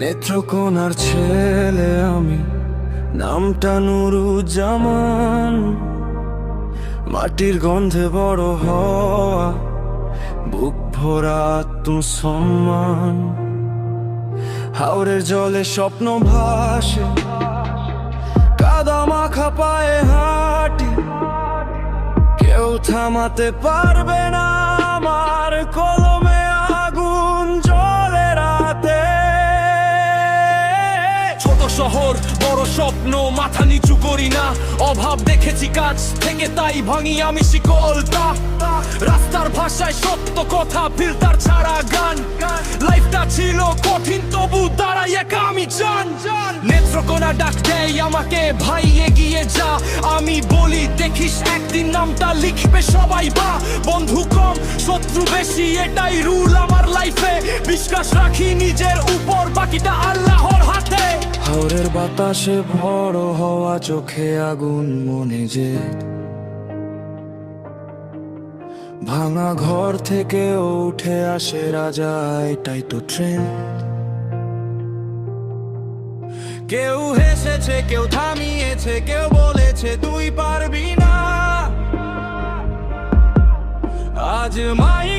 নেত্রকোনার ছেলে আমি, নামটা নুরুজ্জামান। মাটির গন্ধে বড় হওয়া, বুক ভরা আত্মসম্মান। হাওরের জলে স্বপ্ন ভাসে, কাদা মাখা পায়ে হাঁটি। কেউ থামাতে পারবে না আমার কলমে আগুন জ্বলে রাতে। ছোট শহর বড় স্বপ্ন, মাথা নিচু করি না। অভাব দেখেছি কাছ থেকে, তাই ভাঙি আমি শিকলটা। রাস্তার ভাষায় সত্য কথা, ফিল্টার ছাড়া গান। লাইফটা ছিল কঠিন, তবু দাঁড়াই একা আমি চান। নেত্রকোনা ডাক দেয় আমাকে, ভাই এগিয়ে যা। আমি বলি দেখিস একদিন নামটা লিখবে সবাই। বা বন্ধু কম শত্রু বেশি, এটাই রুল আমার লাইফে। বিশ্বাস রাখি নিজের উপর, বাকিটা আল্লাহর হাতে। হাওরের বাতাসে বড় হওয়া, চোখে আগুন মনে যে। ভাঙা ঘর থেকে উঠে আসে রাজা, এটাই তো ট্রেন। কেউ হেসেছে, কেউ থামিয়েছে, কেউ বলেছে তুই পারবি না। আজ মাই